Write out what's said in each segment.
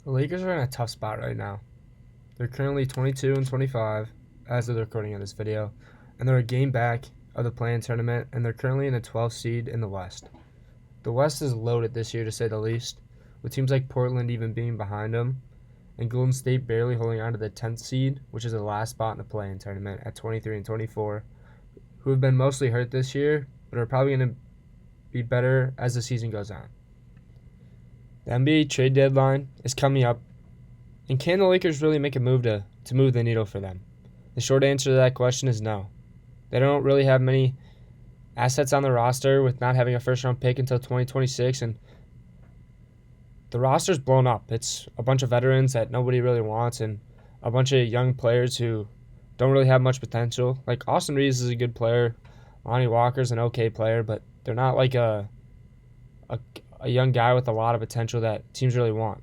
The Lakers are in a tough spot right now. They're currently 22 and 25 as of the recording of this video, and they're a game back of the play-in tournament, and they're currently in the 12th seed in the West. The West is loaded this year, to say the least, with teams like Portland even being behind them, and Golden State barely holding on to the 10th seed, which is the last spot in the play-in tournament at 23 and 24, who have been mostly hurt this year, but are probably going to be better as the season goes on. The NBA trade deadline is coming up, and can the Lakers really make a move to move the needle for them? The short answer to that question is no. They don't really have many assets on the roster with not having a first-round pick until 2026, and the roster's blown up. It's a bunch of veterans that nobody really wants and a bunch of young players who don't really have much potential. Like Austin Reeves is a good player. Lonnie Walker's an okay player, but they're not like a young guy with a lot of potential that teams really want.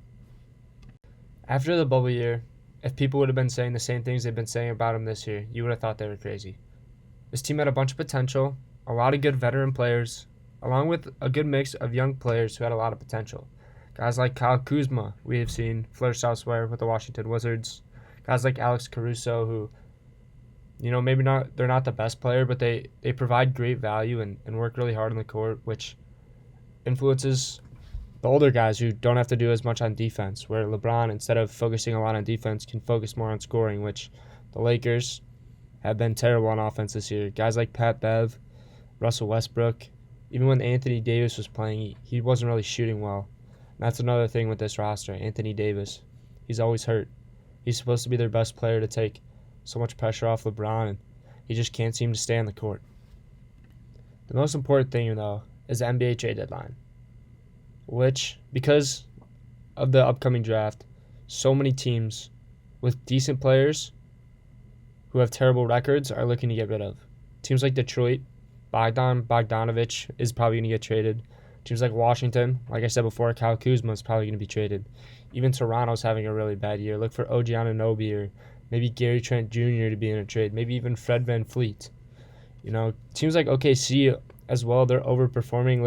After the bubble year, if people would have been saying the same things they've been saying about him this year, you would have thought they were crazy. This team had a bunch of potential, a lot of good veteran players, along with a good mix of young players who had a lot of potential. Guys like Kyle Kuzma, we have seen flourish elsewhere with the Washington Wizards. Guys like Alex Caruso, who, maybe they're not the best player, but they provide great value and work really hard on the court, which influences the older guys who don't have to do as much on defense, where LeBron, instead of focusing a lot on defense, can focus more on scoring, which the Lakers have been terrible on offense this year. Guys like Pat Bev, Russell Westbrook, even when Anthony Davis was playing, he wasn't really shooting well. And that's another thing with this roster, Anthony Davis. He's always hurt. He's supposed to be their best player to take so much pressure off LeBron, and he just can't seem to stay on the court. The most important thing, though, is the NBA trade deadline, which, because of the upcoming draft, so many teams with decent players who have terrible records are looking to get rid of. Teams like Detroit, Bogdanovich is probably going to get traded. Teams like Washington, like I said before, Kyle Kuzma is probably going to be traded. Even Toronto's having a really bad year. Look for OG Anunoby or maybe Gary Trent Jr. to be in a trade. Maybe even Fred VanVleet. Teams like OKC as well, they're overperforming.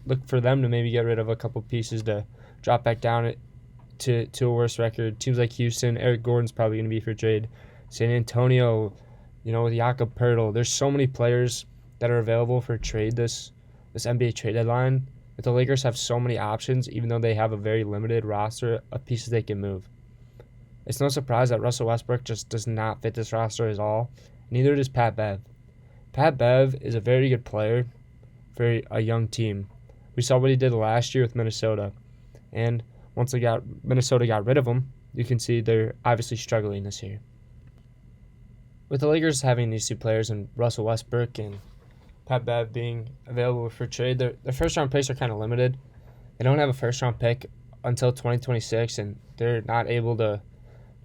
Look for them to maybe get rid of a couple pieces to drop back down to a worse record. Teams like Houston, Eric Gordon's probably going to be for trade. San Antonio, with Jakob Poeltl. There's so many players that are available for trade this NBA trade deadline. But the Lakers have so many options, even though they have a very limited roster of pieces they can move. It's no surprise that Russell Westbrook just does not fit this roster at all. Neither does Pat Bev. Pat Bev is a very good player for a young team. We saw what he did last year with Minnesota. And once Minnesota got rid of him, you can see they're obviously struggling this year. With the Lakers having these two players and Russell Westbrook and Pat Bev being available for trade, their first-round picks are kind of limited. They don't have a first-round pick until 2026, and they're not able to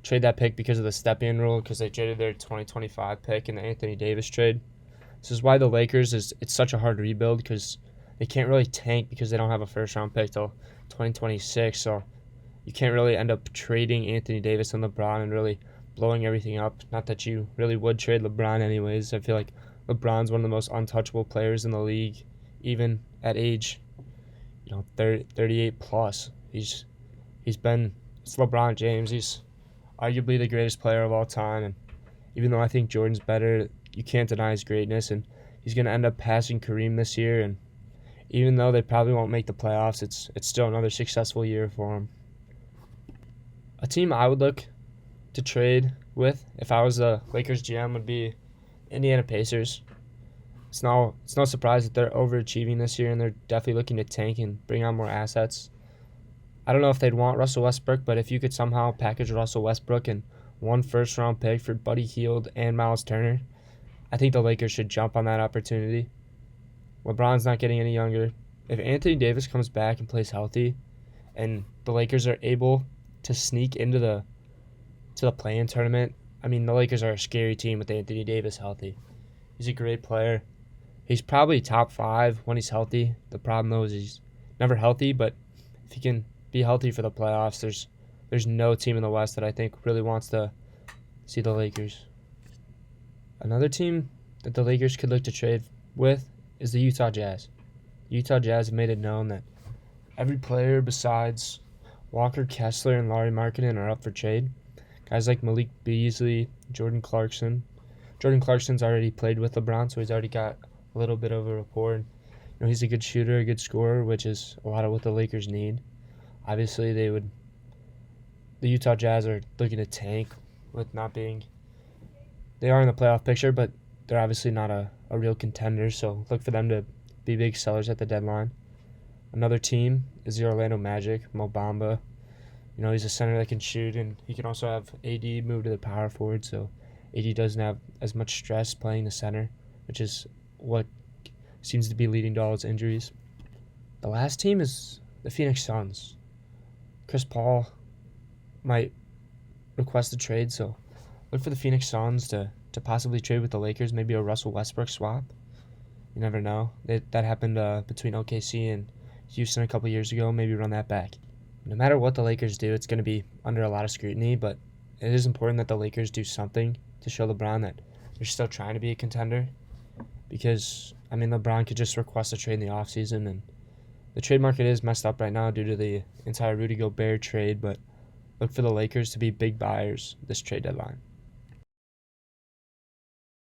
trade that pick because of the step-in rule, because they traded their 2025 pick in the Anthony Davis trade. This is why the Lakers, it's such a hard rebuild, because they can't really tank because they don't have a first-round pick till 2026, so you can't really end up trading Anthony Davis and LeBron and really blowing everything up. Not that you really would trade LeBron anyways. I feel like LeBron's one of the most untouchable players in the league, even at age, 38 plus. It's LeBron James. He's arguably the greatest player of all time, and even though I think Jordan's better, you can't deny his greatness, and he's going to end up passing Kareem this year, and even though they probably won't make the playoffs, it's still another successful year for him. A team I would look to trade with if I was the Lakers GM would be Indiana Pacers. It's no surprise that they're overachieving this year, and they're definitely looking to tank and bring on more assets. I don't know if they'd want Russell Westbrook, but if you could somehow package Russell Westbrook and one first-round pick for Buddy Hield and Miles Turner, I think the Lakers should jump on that opportunity. LeBron's not getting any younger. If Anthony Davis comes back and plays healthy, and the Lakers are able to sneak into the play-in tournament, the Lakers are a scary team with Anthony Davis healthy. He's a great player. He's probably top 5 when he's healthy. The problem, though, is he's never healthy, but if he can be healthy for the playoffs, there's no team in the West that I think really wants to see the Lakers. Another team that the Lakers could look to trade with is the Utah Jazz. Utah Jazz have made it known that every player besides Walker Kessler and Lauri Markkanen are up for trade. Guys like Malik Beasley, Jordan Clarkson. Jordan Clarkson's already played with LeBron, so he's already got a little bit of a rapport. And, he's a good shooter, a good scorer, which is a lot of what the Lakers need. Obviously, the Utah Jazz are looking to tank with not being. They are in the playoff picture, but they're obviously not a real contender, so look for them to be big sellers at the deadline. Another team is the Orlando Magic, Mo Bamba. He's a center that can shoot, and he can also have AD move to the power forward, so AD doesn't have as much stress playing the center, which is what seems to be leading to all his injuries. The last team is the Phoenix Suns. Chris Paul might request a trade, so look for the Phoenix Suns to possibly trade with the Lakers, maybe a Russell Westbrook swap. You never know. That happened between OKC and Houston a couple years ago. Maybe run that back. No matter what the Lakers do, it's going to be under a lot of scrutiny, but it is important that the Lakers do something to show LeBron that they're still trying to be a contender. Because, LeBron could just request a trade in the offseason, and the trade market is messed up right now due to the entire Rudy Gobert trade, but look for the Lakers to be big buyers this trade deadline.